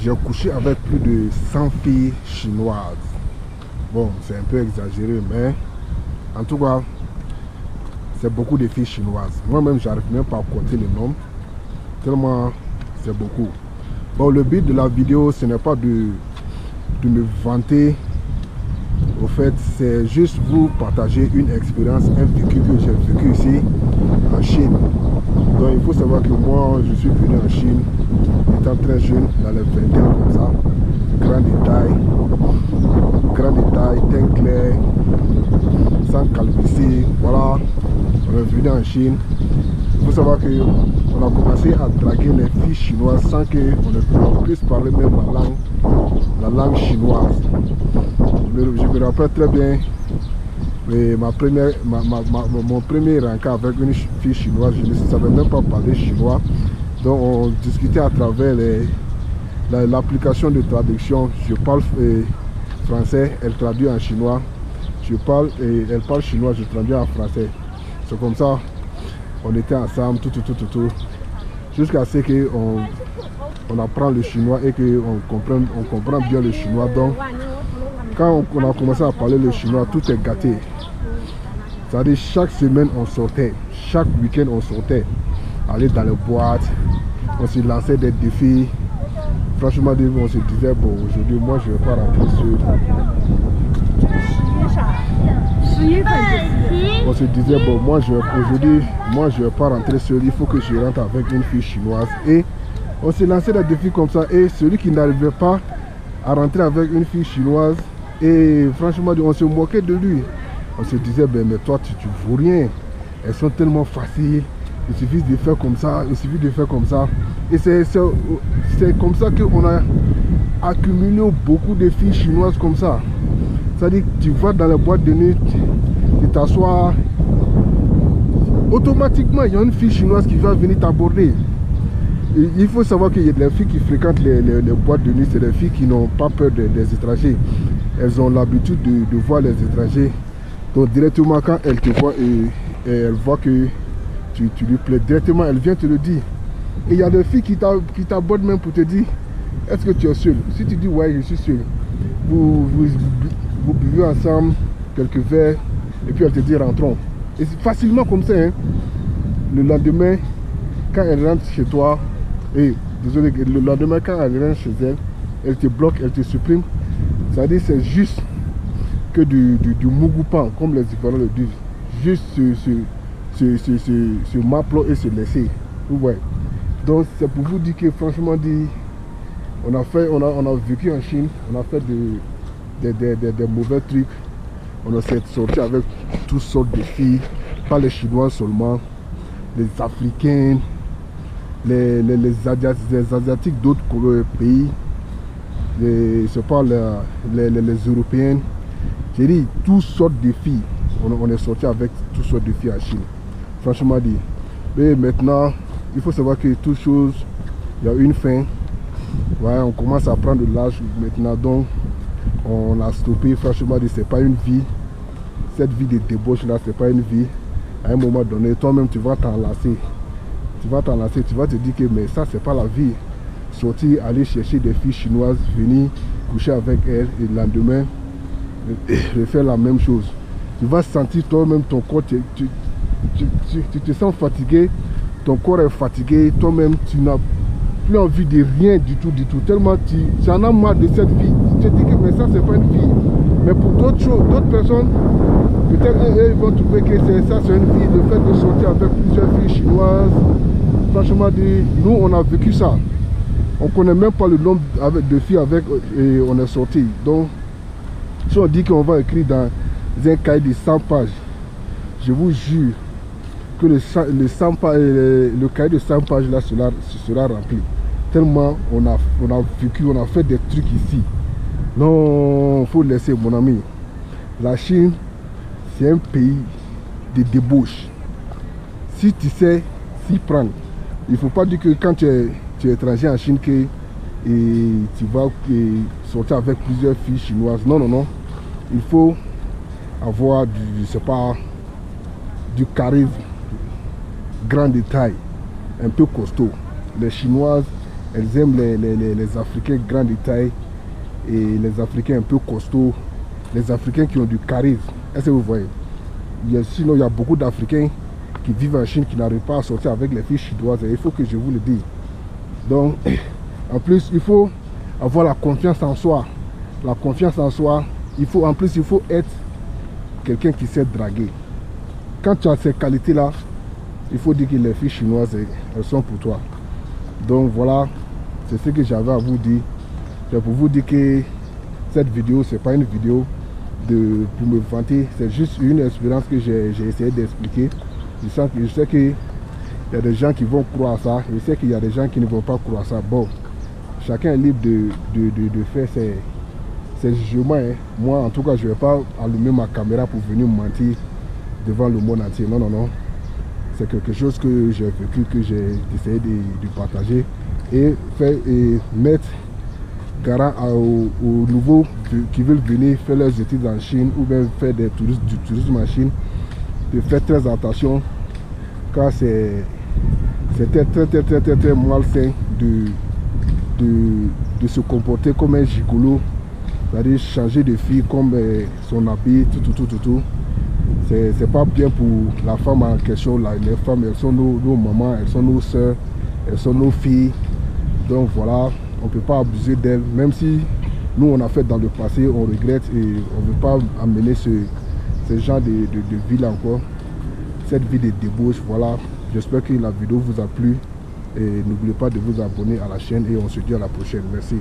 j'ai couché avec plus de 100 filles chinoises. Bon, c'est un peu exagéré, mais en tout cas, c'est beaucoup de filles chinoises. Moi-même, j'arrive même pas à compter les noms, tellement c'est beaucoup. Bon, le but de la vidéo, ce n'est pas de me vanter. Au fait, c'est juste vous partager une expérience, un vécu que j'ai vécu ici en Chine. Donc, il faut savoir que moi, je suis venu en Chine étant très jeune, dans les 20 ans comme ça. Grand détail, teint clair, sans calvitie. Voilà, on est venu en Chine. Il faut savoir qu'on a commencé à draguer les filles chinoises sans qu'on puisse parler même la langue chinoise. Je me rappelle très bien mon premier rencontre avec une fille chinoise. Je ne savais même pas parler chinois. Donc on discutait à travers l'application de traduction. Je parle français, elle traduit en chinois. Elle parle chinois, je traduis en français. C'est comme ça, on était ensemble, tout. Jusqu'à ce qu'on apprend le chinois et qu'on comprend bien le chinois. Donc, quand on a commencé à parler le chinois, tout est gâté. C'est-à-dire, chaque semaine, on sortait. Chaque week-end, on sortait. Aller dans les boîtes. On se lançait des défis. Franchement, on se disait, bon, aujourd'hui, moi, je ne vais pas rentrer seul. On se disait, bon, aujourd'hui, moi, je ne vais pas rentrer seul. Il faut que je rentre avec une fille chinoise. Et on se lançait des défis comme ça. Et celui qui n'arrivait pas à rentrer avec une fille chinoise, et franchement, on se moquait de lui. On se disait, ben, mais toi, tu vaux rien. Elles sont tellement faciles. Il suffit de faire comme ça. Il suffit de faire comme ça. Et c'est comme ça qu'on a accumulé beaucoup de filles chinoises comme ça. C'est-à-dire que tu vas dans la boîte de nuit, tu t'assois. Automatiquement, il y a une fille chinoise qui va venir t'aborder. Il faut savoir qu'il y a des filles qui fréquentent les boîtes de nuit, c'est des filles qui n'ont pas peur des étrangers. Elles ont l'habitude de voir les étrangers. Donc directement quand elle te voit et elle voit que tu lui plais, directement elle vient te le dire. Et il y a des filles qui t'abordent même pour te dire, est-ce que tu es seul? Si tu dis ouais, je suis seul, vous buvez ensemble quelques verres et puis elle te dit rentrons. Et c'est facilement comme ça. Hein. Le lendemain, quand elle rentre chez toi, et désolé, le lendemain quand elle rentre chez elle, elle te bloque, elle te supprime. C'est-à-dire c'est juste que du mougoupan, comme les Ivoiriens le disent. Juste ce maplo et se laisser. Ouais. Donc c'est pour vous dire que franchement on a vécu en Chine, on a fait des mauvais trucs. On a sorti avec toutes sortes de filles, pas les Chinois seulement, les Africains, les Asiatiques d'autres pays, c'est pas les Européens. J'ai dit toutes sortes de filles. On est sorti avec toutes sortes de filles en Chine. Franchement dit. Mais maintenant, il faut savoir que toute chose, il y a une fin. Ouais, on commence à prendre de l'âge maintenant, donc on a stoppé. Franchement dit, c'est pas une vie. Cette vie de débauche là, c'est pas une vie. À un moment donné, toi-même tu vas t'enlacer. Tu vas te dire que mais ça c'est pas la vie. Sortir, aller chercher des filles chinoises, venir coucher avec elles et le lendemain refaire la même chose. Tu vas sentir toi-même ton corps, tu te sens fatigué, ton corps est fatigué, toi-même tu n'as plus envie de rien du tout, tellement tu en as marre de cette vie. Tu te dis que mais ça c'est pas une vie. Mais pour d'autres personnes, peut-être ils vont trouver que ça c'est une vie, le fait de sortir avec plusieurs filles chinoises. Franchement nous on a vécu ça. On connaît même pas le nombre de filles avec et on est sorti. Donc si on dit qu'on va écrire dans un cahier de 100 pages, je vous jure que le cahier de 100 pages là sera rempli. Tellement on a vécu, on a fait des trucs ici. Non, il faut laisser mon ami. La Chine, c'est un pays de débauche. Si tu sais s'y prendre, il ne faut pas dire que quand tu es étranger en Chine que tu vas sortir avec plusieurs filles chinoises. Non. Il faut avoir du charisme, grand détail, un peu costaud. Les Chinoises, elles aiment les Africains grands de taille et les Africains un peu costauds, les Africains qui ont du charisme. Est-ce que vous voyez? Sinon, il y a beaucoup d'Africains qui vivent en Chine qui n'arrivent pas à sortir avec les filles chinoises. Et il faut que je vous le dise. Donc, en plus, il faut avoir la confiance en soi. La confiance en soi, en plus, il faut être quelqu'un qui sait draguer. Quand tu as ces qualités-là, il faut dire que les filles chinoises, elles sont pour toi. Donc voilà, c'est ce que j'avais à vous dire. C'est pour vous dire que cette vidéo, c'est pas une vidéo pour me vanter. C'est juste une expérience que j'ai essayé d'expliquer. Je sais qu'il y a des gens qui vont croire à ça. Je sais qu'il y a des gens qui ne vont pas croire à ça. Bon, chacun est libre de faire ses jugements. Hein. Moi, en tout cas, je ne vais pas allumer ma caméra pour venir mentir devant le monde entier. Non, non, non. C'est quelque chose que j'ai vécu, que j'ai essayé de partager et mettre garant aux nouveaux qui veulent venir faire leurs études en Chine ou bien faire du tourisme en Chine, de faire très attention car c'est très malsain de se comporter comme un gigolo, c'est-à-dire changer de fille comme son habit, tout. C'est pas bien pour la femme en question. Là. Les femmes, elles sont nos mamans, elles sont nos soeurs, elles sont nos filles. Donc voilà, on ne peut pas abuser d'elles. Même si nous, on a fait dans le passé, on regrette et on ne veut pas amener ce genre de vie là encore. Cette vie de débauche, voilà. J'espère que la vidéo vous a plu. Et n'oubliez pas de vous abonner à la chaîne et on se dit à la prochaine. Merci.